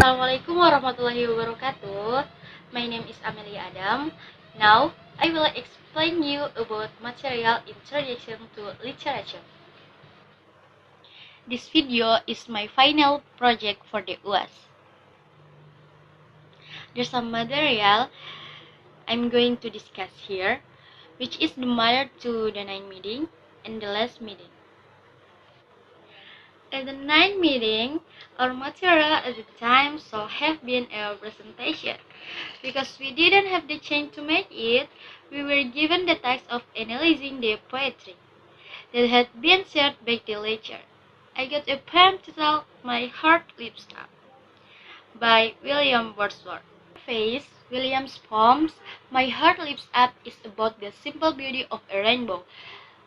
Assalamualaikum warahmatullahi wabarakatuh. My name is Ameliya Adam. Now, I will explain you about material introduction to literature. This video is my final project for the UAS. There's some material I'm going to discuss here, which is the mother to the 9 meeting and the last meeting. At the 9 meeting, our material at the time so have been a presentation. Because we didn't have the chance to make it, we were given the task of analyzing the poetry that had been shared by the lecturer. I got a poem titled My Heart Lifts Up by William Wordsworth. Face William's poems, My Heart Lifts Up is about the simple beauty of a rainbow.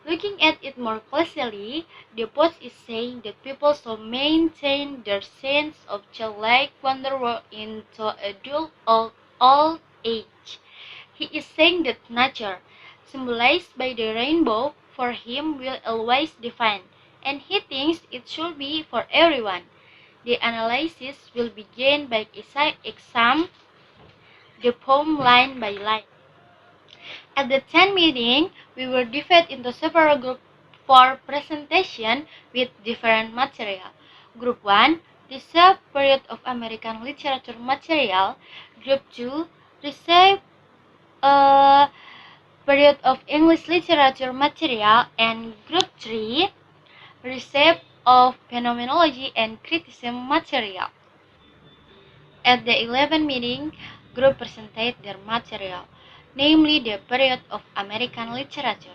Looking at it more closely, the poet is saying that people should maintain their sense of childlike wonder into adult old age. He is saying that nature, symbolized by the rainbow, for him will always define, and he thinks it should be for everyone. The analysis will begin by examining the poem line by line. At the 10 meeting, we were divided into several groups for presentation with different material. Group 1, receive period of American literature material. Group 2, receive period of English literature material. And Group 3, receive of phenomenology and criticism material. At the 11 meeting, group presented their material, namely the period of American literature.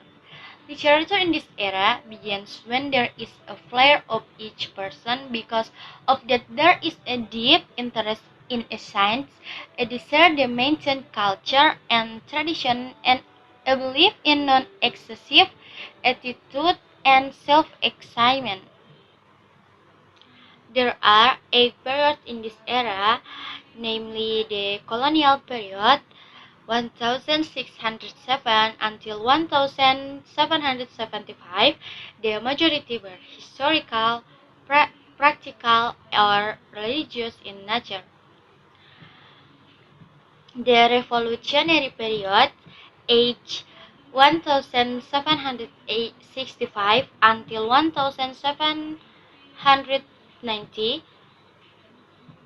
Literature in this era begins when there is a flair of each person because of that there is a deep interest in a science, a desire to maintain culture and tradition, and a belief in non-excessive attitude and self-excitement. There are 8 periods in this era, namely the colonial period, 1607 until 1775. The majority were historical, practical, or religious in nature. The revolutionary period, age 1765 until 1790,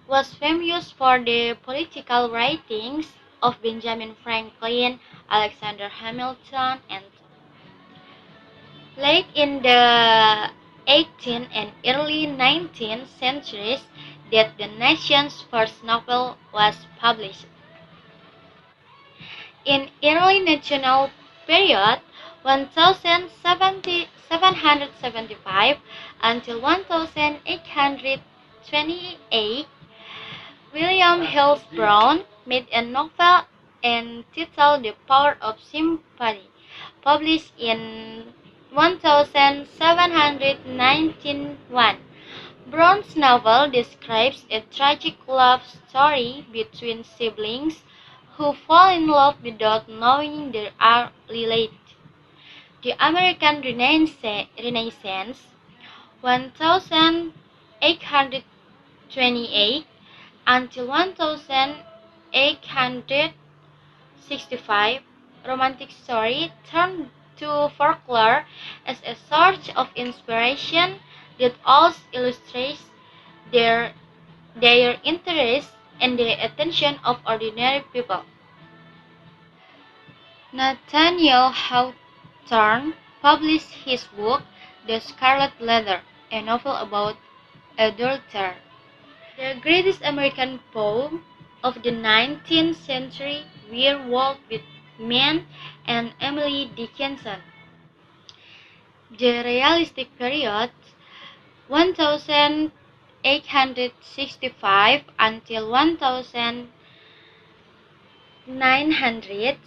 was famous for the political writings of Benjamin Franklin, Alexander Hamilton, and late in the 18th and early 19th centuries that the nation's first novel was published. In early national period 1775 until 1828, William Hills Brown made a novel entitled The Power of Sympathy, published in 1791. Brown's novel describes a tragic love story between siblings who fall in love without knowing they are related. The American Renaissance, 1828 until 1865, romantic story turned to folklore as a source of inspiration that also illustrates their, their interest and the attention of ordinary people. Nathaniel Hawthorne published his book, The Scarlet Letter, a novel about adultery. The greatest American poem of the 19th century were Walk with Men and Emily Dickinson. The realistic period, 1865 until 1900,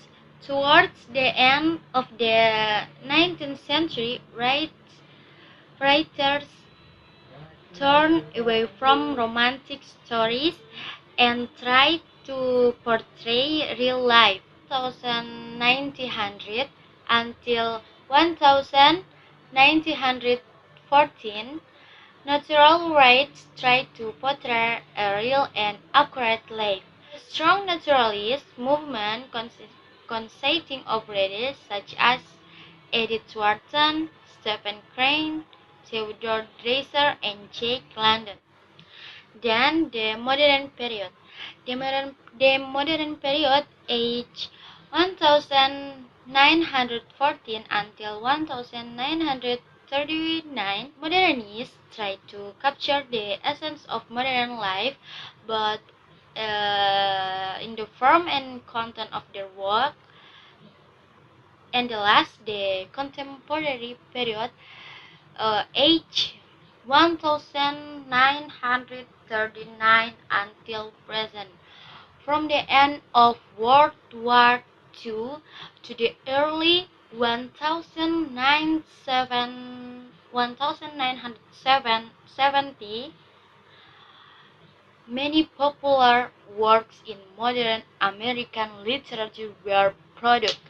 towards the end of the 19th century, writers turned away from romantic stories and tried to portray real life. 1900 until 1914, Natural rights try to portray a real and accurate life. Strong naturalist movement consisting of writers such as Edith Wharton, Stephen Crane, Theodore Dreiser, and Jake London. Then the modern period. The modern period, age 1914 until 1939, modernists tried to capture the essence of modern life, but in the form and content of their work. And the last, the contemporary period, age 1939 until present. From the end of World War II to the early 1970, many popular works in modern American literature were produced.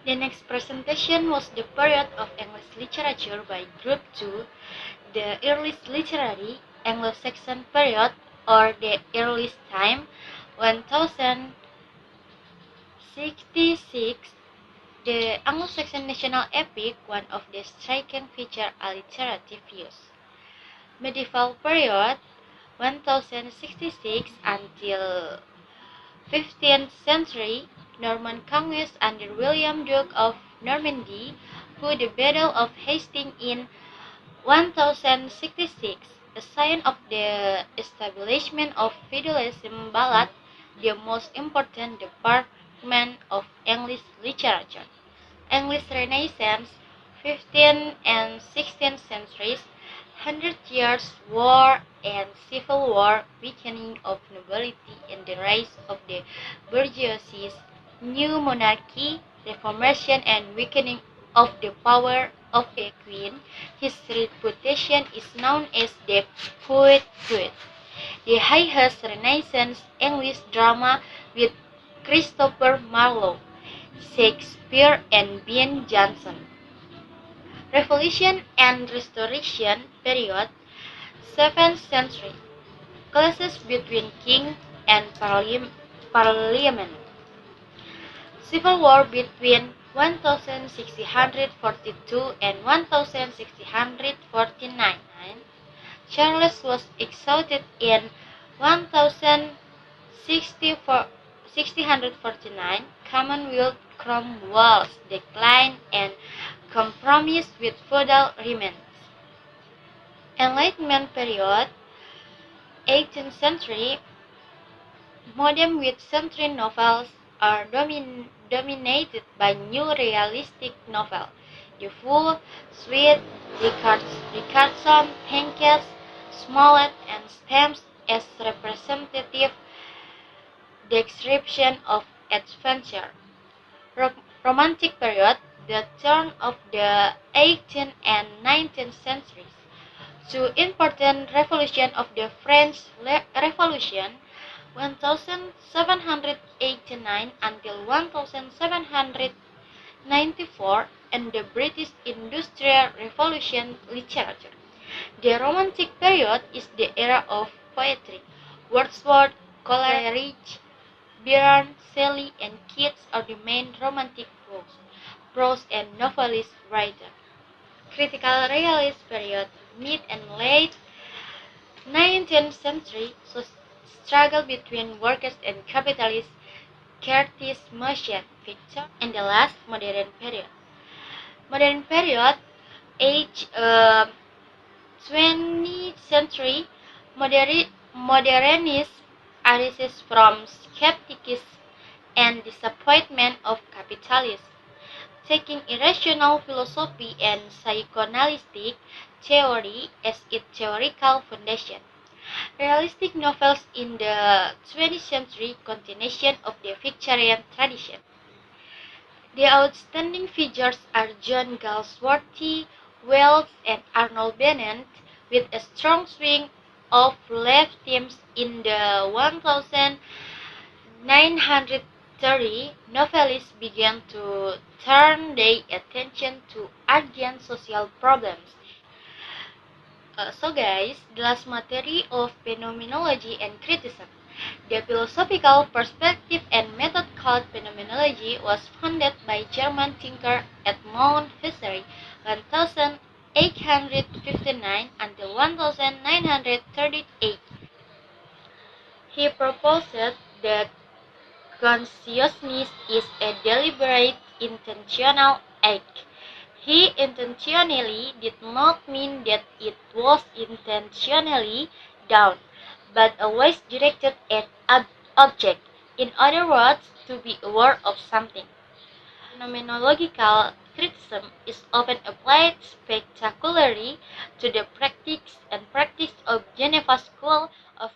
The next presentation was the period of English literature by Group 2, the earliest literary Anglo-Saxon period, or the earliest time, 1066. The Anglo-Saxon national epic, one of the striking feature alliterative use. Medieval period, 1066 until 15th century, Norman conquest under William Duke of Normandy, who the Battle of Hastings in 1066, a sign of the establishment of feudalism ballad, the most important department of English literature. English Renaissance, 15th and 16th centuries, Hundred Years' War and Civil War, weakening of nobility and the rise of the bourgeoisie, new monarchy, Reformation and weakening of the power of the Queen. His reputation is known as the Poet Poet. The highest Renaissance English drama with Christopher Marlowe, Shakespeare, and Ben Jonson. Revolution and Restoration period, 7th century. Clashes between king and parliament. Civil war between 1642 and 1649. Charles was exalted in 1649. Commonwealth Cromwell's decline and compromise with feudal remnants. Enlightenment period, 18th century. Modern mid-century novels are dominated by new realistic novel. Defoe, Swift, Richardson, Hankes, Smollett, and Stamps as representative description of adventure. Romantic period, the turn of the 18th and 19th centuries. Two important revolutions of the French Revolution, 1789 until 1794, and the British Industrial Revolution literature. The Romantic period is the era of poetry. Wordsworth, Coleridge, Byron, Shelley, and Keats are the main Romantic prose and novelist writers. Critical realist period, mid and late 19th century, struggle between workers and capitalists, Curtis motion picture, and the last modern period. Modern period, age 20th century, modernism arises from skepticism and disappointment of capitalism, taking irrational philosophy and psychoanalytic theory as its theoretical foundation. Realistic novels in the 20th century, continuation of the Victorian tradition. The outstanding figures are John Galsworthy, Wells, and Arnold Bennett, with a strong swing of left themes in the 1930. Novelists began to turn their attention to urgent social problems. So guys, the last theory of phenomenology and criticism. The philosophical perspective and method called phenomenology was founded by German thinker Edmund Husserl 1859 until 1938. He proposed that consciousness is a deliberate, intentional act. He intentionally did not mean that it was intentionally done, but always directed at an object. In other words, to be aware of something. Phenomenological criticism is often applied spectacularly to the practice of Geneva School of